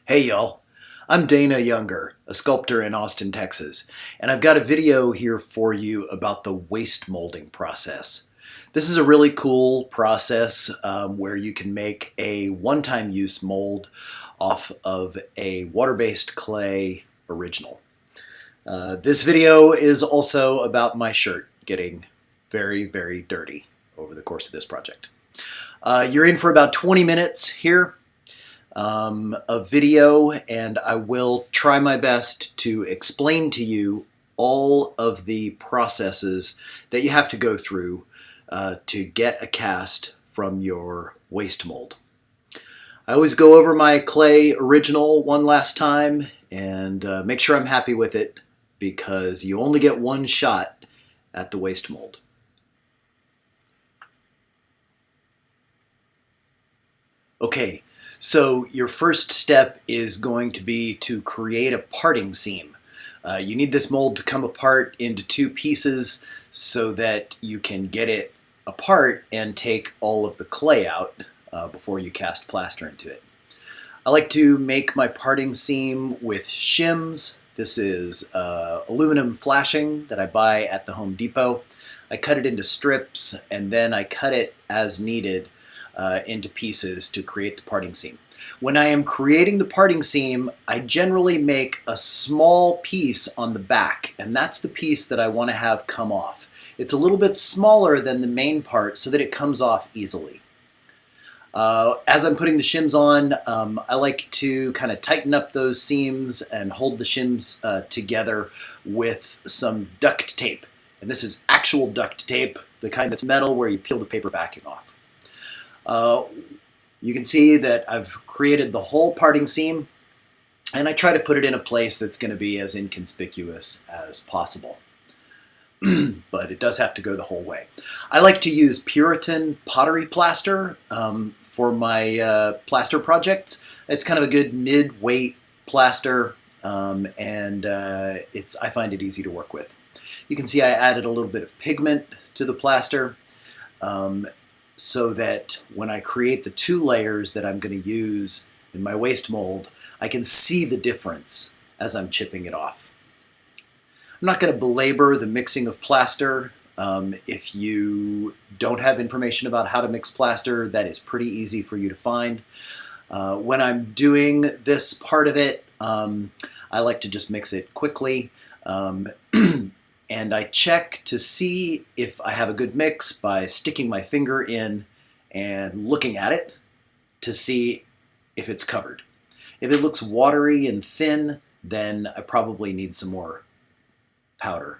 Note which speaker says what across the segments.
Speaker 1: Hey y'all, I'm Dana Younger, a sculptor in Austin, Texas, and I've got a video here for you about the waste molding process. This is a really cool process where you can make a one-time use mold off of a water-based clay original. This video is also about my shirt getting very, very dirty over the course of this project. You're in for about 20 minutes here of video, and I will try my best to explain to you all of the processes that you have to go through to get a cast from your waste mold. I always go over my clay original one last time and make sure I'm happy with it, because you only get one shot at the waste mold. Okay, so your first step is going to be to create a parting seam. You need this mold to come apart into two pieces so that you can get it apart and take all of the clay out before you cast plaster into it. I like to make my parting seam with shims. This is aluminum flashing that I buy at the Home Depot. I cut it into strips and then I cut it as needed into pieces to create the parting seam. When I am creating the parting seam, I generally make a small piece on the back, and that's the piece that I want to have come off. It's a little bit smaller than the main part so that it comes off easily. As I'm putting the shims on, I like to kind of tighten up those seams and hold the shims together with some duct tape. And this is actual duct tape, the kind that's metal where you peel the paper backing off. You can see that I've created the whole parting seam, and I try to put it in a place that's going to be as inconspicuous as possible. But it does have to go the whole way. I like to use Puritan pottery plaster for my plaster projects. It's kind of a good mid-weight plaster, and I find it easy to work with. You can see I added a little bit of pigment to the plaster, so that when I create the two layers that I'm going to use in my waste mold, I can see the difference as I'm chipping it off. I'm not going to belabor the mixing of plaster. If you don't have information about how to mix plaster, that is pretty easy for you to find. When I'm doing this part of it, I like to just mix it quickly. And I check to see if I have a good mix by sticking my finger in and looking at it to see if it's covered. If it looks watery and thin, then I probably need some more powder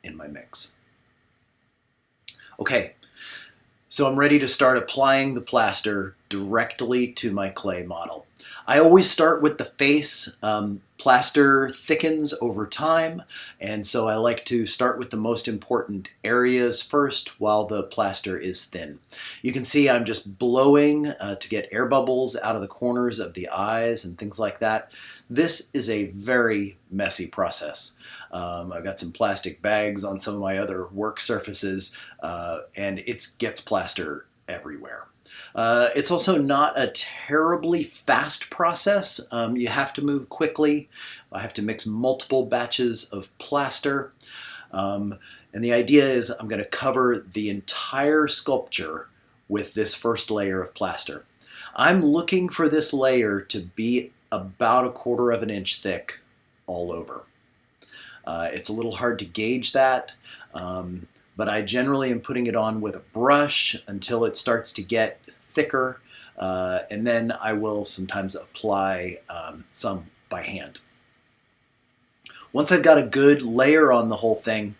Speaker 1: in my mix. Okay, so I'm ready to start applying the plaster directly to my clay model. I always start with the face. Plaster thickens over time, and so I like to start with the most important areas first while the plaster is thin. You can see I'm just blowing to get air bubbles out of the corners of the eyes and things like that. This is a very messy process. I've got some plastic bags on some of my other work surfaces, and it gets plaster everywhere. It's also not a terribly fast process. You have to move quickly. I have to mix multiple batches of plaster. And the idea is I'm going to cover the entire sculpture with this first layer of plaster. I'm looking for this layer to be about 1/4 of an inch thick all over. It's a little hard to gauge that. But I generally am putting it on with a brush until it starts to get thicker, and then I will sometimes apply some by hand. Once I've got a good layer on the whole thing,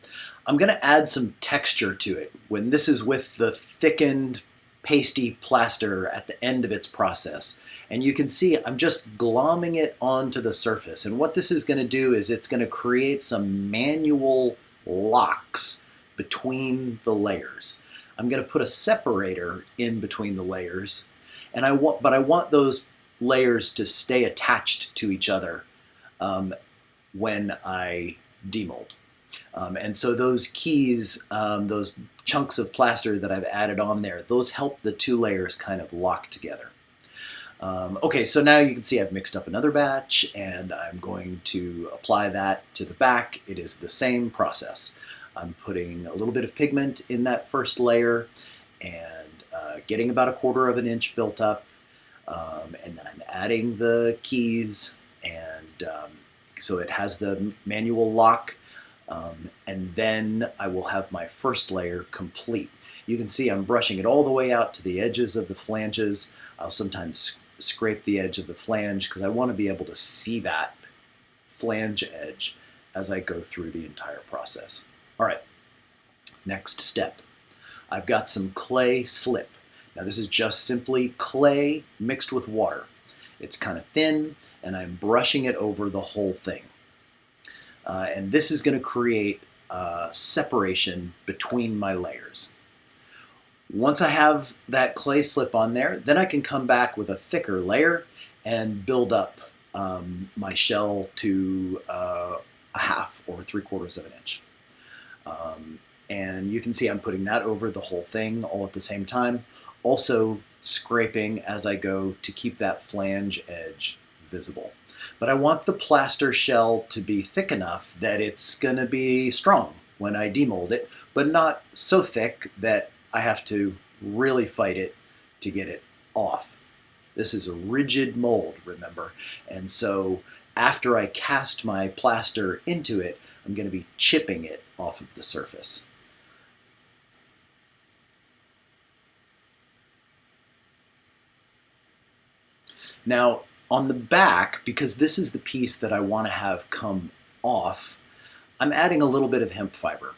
Speaker 1: I'm going to add some texture to it. When this is with the thickened, pasty plaster at the end of its process, and you can see I'm just glomming it onto the surface. And what this is going to do is it's going to create some manual locks between the layers. I'm going to put a separator in between the layers, and I want those layers to stay attached to each other when I demold. And so those keys, those chunks of plaster that I've added on there, those help the two layers kind of lock together. Okay, so now you can see I've mixed up another batch and I'm going to apply that to the back. It is the same process. I'm putting a little bit of pigment in that first layer and getting about 1/4 of an inch built up. And then I'm adding the keys and so it has the manual lock. And then I will have my first layer complete. You can see I'm brushing it all the way out to the edges of the flanges. I'll sometimes scrape the edge of the flange because I want to be able to see that flange edge as I go through the entire process. All right, next step. I've got some clay slip. Now this is just simply clay mixed with water. It's kind of thin and I'm brushing it over the whole thing. And this is going to create separation between my layers. Once I have that clay slip on there, then I can come back with a thicker layer and build up my shell to 1/2 or 3/4 of an inch. And you can see I'm putting that over the whole thing all at the same time. Also scraping as I go to keep that flange edge visible. But I want the plaster shell to be thick enough that it's going to be strong when I demold it, but not so thick that I have to really fight it to get it off. This is a rigid mold, remember, and so after I cast my plaster into it, I'm going to be chipping it off of the surface. Now, on the back, because this is the piece that I want to have come off, I'm adding a little bit of hemp fiber.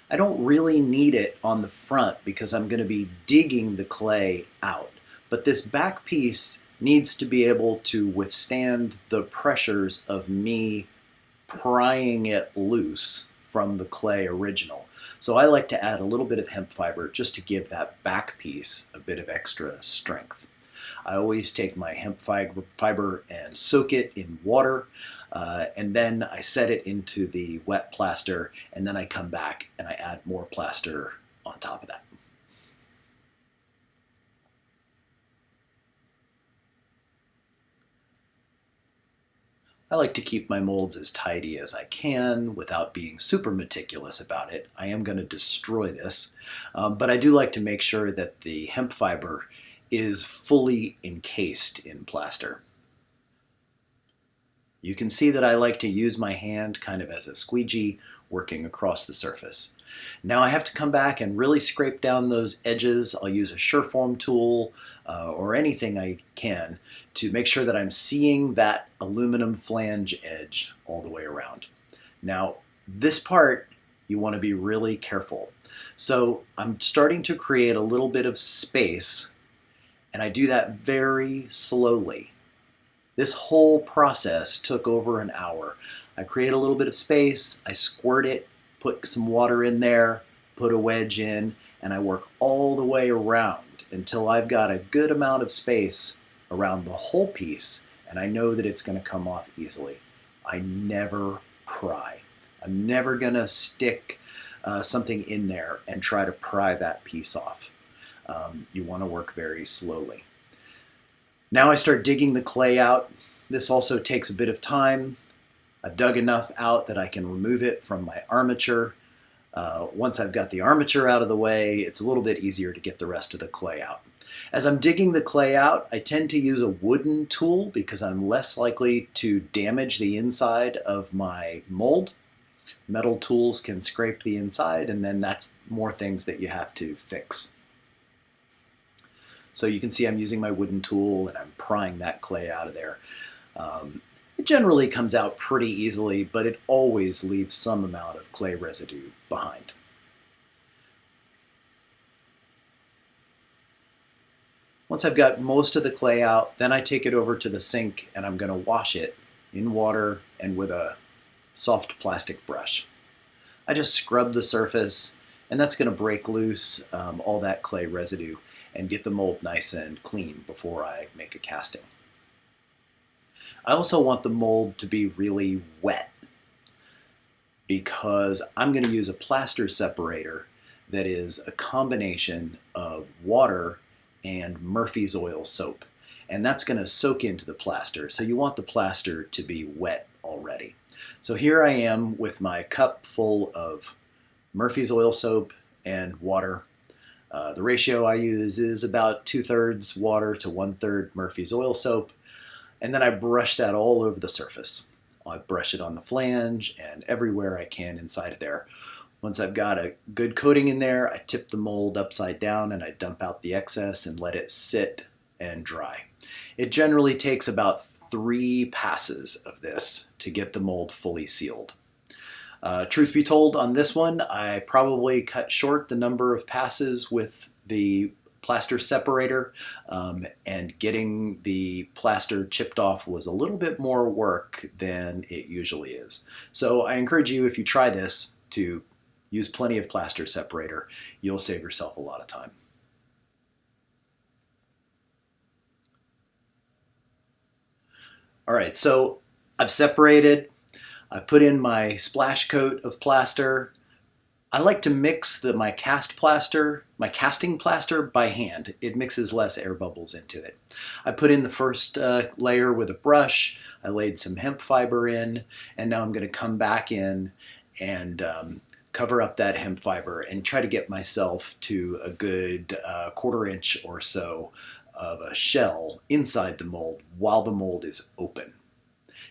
Speaker 1: I don't really need it on the front because I'm going to be digging the clay out. But this back piece needs to be able to withstand the pressures of me prying it loose from the clay original. So I like to add a little bit of hemp fiber just to give that back piece a bit of extra strength. I always take my hemp fiber and soak it in water, and then I set it into the wet plaster, and then I come back and I add more plaster on top of that. I like to keep my molds as tidy as I can without being super meticulous about it. I am going to destroy this, but I do like to make sure that the hemp fiber is fully encased in plaster. You can see that I like to use my hand kind of as a squeegee working across the surface. Now I have to come back and really scrape down those edges. I'll use a Sureform tool or anything I can to make sure that I'm seeing that aluminum flange edge all the way around. Now this part you want to be really careful. So I'm starting to create a little bit of space, and I do that very slowly. This whole process took over an hour. I create a little bit of space, I squirt it, put some water in there, put a wedge in, and I work all the way around until I've got a good amount of space around the whole piece, and I know that it's going to come off easily. I never pry. I'm never going to stick something in there and try to pry that piece off. You want to work very slowly. Now I start digging the clay out. This also takes a bit of time. I've dug enough out that I can remove it from my armature. Once I've got the armature out of the way, it's a little bit easier to get the rest of the clay out. As I'm digging the clay out, I tend to use a wooden tool because I'm less likely to damage the inside of my mold. Metal tools can scrape the inside, and then that's more things that you have to fix. So you can see I'm using my wooden tool and I'm prying that clay out of there. It generally comes out pretty easily, but it always leaves some amount of clay residue behind. Once I've got most of the clay out, then I take it over to the sink and I'm going to wash it in water and with a soft plastic brush. I just scrub the surface, and that's going to break loose all that clay residue and get the mold nice and clean before I make a casting. I also want the mold to be really wet because I'm going to use a plaster separator that is a combination of water and Murphy's oil soap. and that's going to soak into the plaster. So you want the plaster to be wet already. So here I am with my cup full of Murphy's oil soap and water. The ratio I use is about 2/3 water to 1/3 Murphy's oil soap. And then I brush that all over the surface. I brush it on the flange and everywhere I can inside of there. Once I've got a good coating in there, I tip the mold upside down and I dump out the excess and let it sit and dry. It generally takes about 3 passes of this to get the mold fully sealed. Truth be told, on this one, I probably cut short the number of passes with the plaster separator, and getting the plaster chipped off was a little bit more work than it usually is. So I encourage you, if you try this, to use plenty of plaster separator. You'll save yourself a lot of time. All right, so I've separated. I put in my splash coat of plaster. I like to mix my casting plaster by hand. It mixes less air bubbles into it. I put in the first layer with a brush. I laid some hemp fiber in, and now I'm going to come back in and cover up that hemp fiber and try to get myself to a good 1/4 inch or so of a shell inside the mold while the mold is open.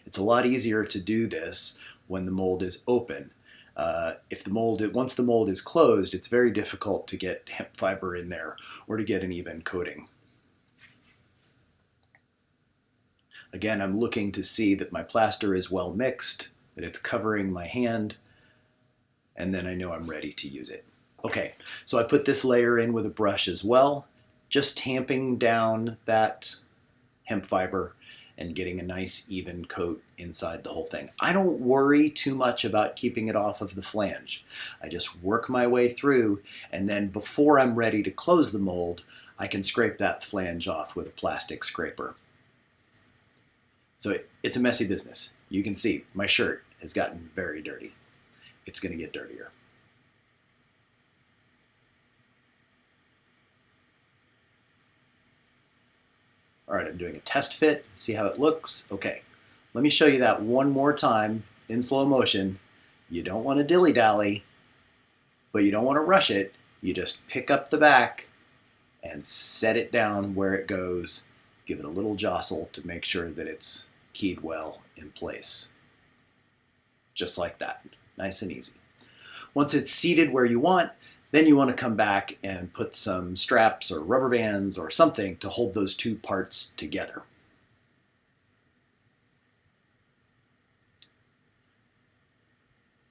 Speaker 1: It's a lot easier to do this when the mold is open. Once the mold is closed, it's very difficult to get hemp fiber in there or to get an even coating. Again, I'm looking to see that my plaster is well mixed, that it's covering my hand, and then I know I'm ready to use it. Okay, so I put this layer in with a brush as well, just tamping down that hemp fiber and getting a nice even coat inside the whole thing. I don't worry too much about keeping it off of the flange. I just work my way through, and then before I'm ready to close the mold, I can scrape that flange off with a plastic scraper. So it's a messy business. You can see my shirt has gotten very dirty. It's going to get dirtier. All right, I'm doing a test fit, see how it looks. Okay, let me show you that one more time in slow motion. You don't want to dilly-dally, but you don't want to rush it. You just pick up the back and set it down where it goes. Give it a little jostle to make sure that it's keyed well in place. Just like that, nice and easy. Once it's seated where you want, then you want to come back and put some straps or rubber bands or something to hold those two parts together.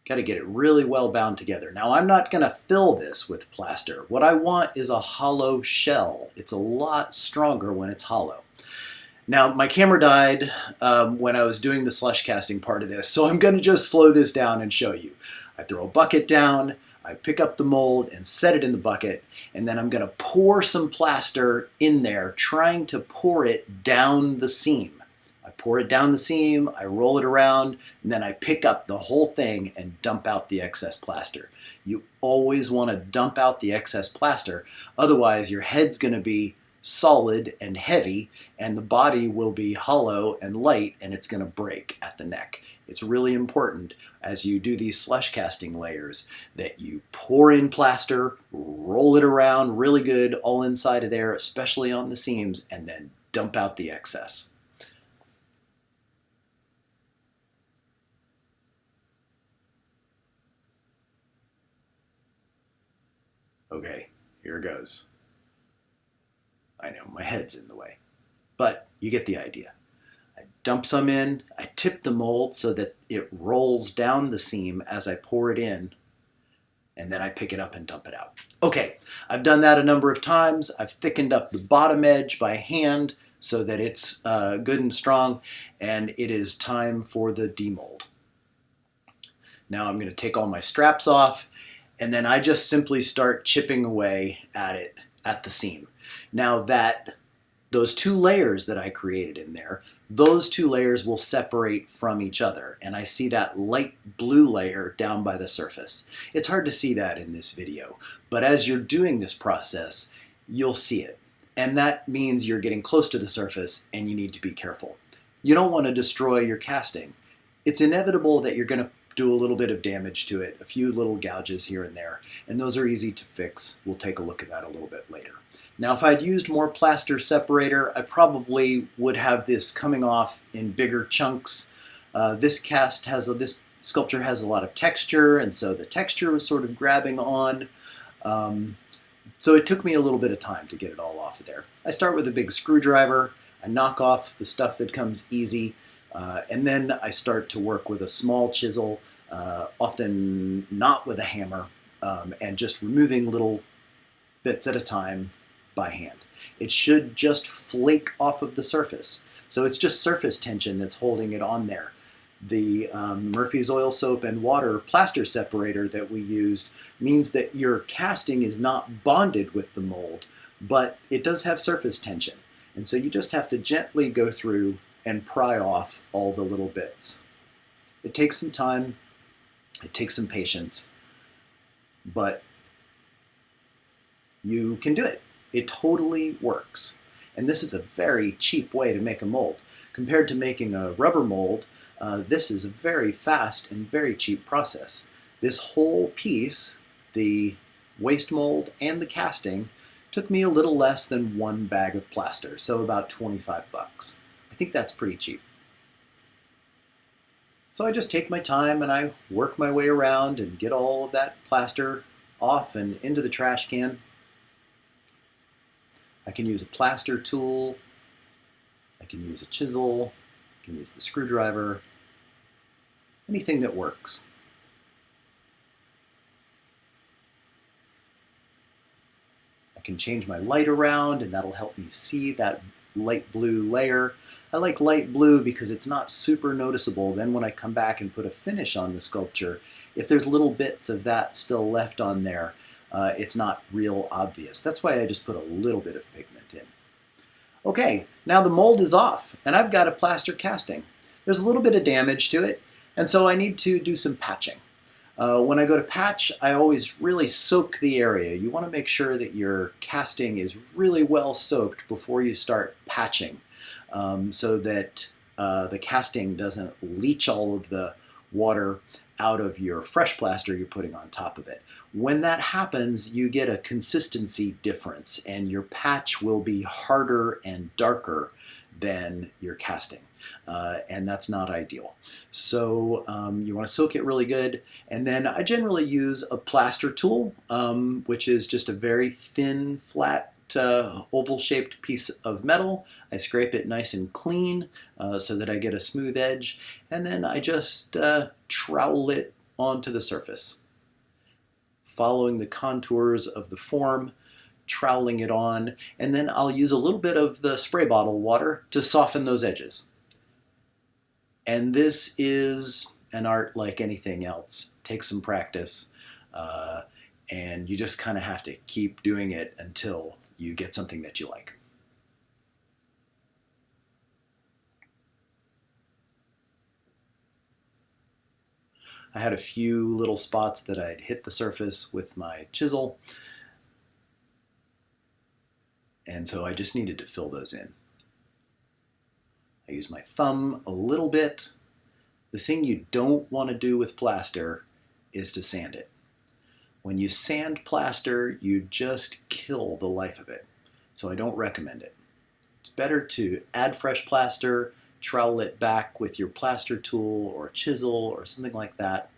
Speaker 1: Got to get it really well bound together. Now I'm not going to fill this with plaster. What I want is a hollow shell. It's a lot stronger when it's hollow. Now my camera died when I was doing the slush casting part of this, so I'm going to just slow this down and show you. I throw a bucket down, I pick up the mold and set it in the bucket, and then I'm going to pour some plaster in there, trying to pour it down the seam. I pour it down the seam, I roll it around, and then I pick up the whole thing and dump out the excess plaster. You always want to dump out the excess plaster, otherwise your head's going to be solid and heavy, and the body will be hollow and light, and it's going to break at the neck. It's really important as you do these slush casting layers that you pour in plaster, roll it around really good all inside of there, especially on the seams, and then dump out the excess. Okay, here goes. I know my head's in the way, but you get the idea. I dump some in, I tip the mold so that it rolls down the seam as I pour it in, and then I pick it up and dump it out. Okay, I've done that a number of times. I've thickened up the bottom edge by hand so that it's good and strong, and it is time for the demold. Now I'm going to take all my straps off, and then I just simply start chipping away at it at the seam. Now those two layers that I created in there, those two layers will separate from each other, and I see that light blue layer down by the surface. It's hard to see that in this video, but as you're doing this process, you'll see it. And that means you're getting close to the surface and you need to be careful. You don't want to destroy your casting. It's inevitable that you're going to do a little bit of damage to it, a few little gouges here and there, and those are easy to fix. We'll take a look at that a little bit later. Now, if I'd used more plaster separator, I probably would have this coming off in bigger chunks. This sculpture has a lot of texture, and so the texture was sort of grabbing on. So it took me a little bit of time to get it all off of there. I start with a big screwdriver, I knock off the stuff that comes easy, and then I start to work with a small chisel, often not with a hammer, and just removing little bits at a time by hand. It should just flake off of the surface. So it's just surface tension that's holding it on there. The Murphy's oil soap and water plaster separator that we used means that your casting is not bonded with the mold, but it does have surface tension. And so you just have to gently go through and pry off all the little bits. It takes some time, it takes some patience, but you can do it. It totally works. And this is a very cheap way to make a mold. Compared to making a rubber mold, this is a very fast and very cheap process. This whole piece, the waste mold and the casting, took me a little less than one bag of plaster, so about 25 bucks. I think that's pretty cheap. So I just take my time and I work my way around and get all of that plaster off and into the trash can. I can use a plaster tool, I can use a chisel, I can use the screwdriver, anything that works. I can change my light around and that'll help me see that light blue layer. I like light blue because it's not super noticeable. Then when I come back and put a finish on the sculpture, if there's little bits of that still left on there, it's not real obvious. That's why I just put a little bit of pigment in. Okay, now the mold is off and I've got a plaster casting. There's a little bit of damage to it, and so I need to do some patching. When I go to patch, I always really soak the area. You want to make sure that your casting is really well soaked before you start patching, so that the casting doesn't leach all of the water out of your fresh plaster you're putting on top of it. When that happens, you get a consistency difference and your patch will be harder and darker than your casting. And that's not ideal. So you want to soak it really good. And then I generally use a plaster tool, which is just a very thin, flat, oval-shaped piece of metal. I scrape it nice and clean so that I get a smooth edge. And then I just trowel it onto the surface, following the contours of the form, troweling it on, and then I'll use a little bit of the spray bottle water to soften those edges. And this is an art like anything else. It takes some practice, and you just kind of have to keep doing it until you get something that you like. I had a few little spots that I'd hit the surface with my chisel, and so I just needed to fill those in. I use my thumb a little bit. The thing you don't want to do with plaster is to sand it. When you sand plaster, you just kill the life of it. So I don't recommend it. It's better to add fresh plaster, trowel it back with your plaster tool or chisel or something like that.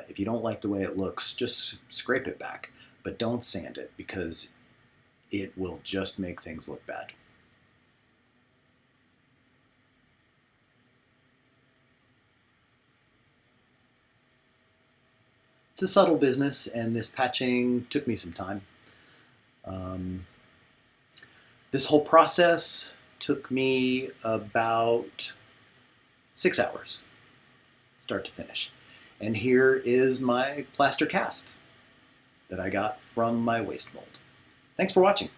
Speaker 1: If you don't like the way it looks, just scrape it back, but don't sand it because it will just make things look bad. It's a subtle business, and this patching took me some time. This whole process took me about 6 hours, start to finish. And here is my plaster cast that I got from my waste mold. Thanks for watching.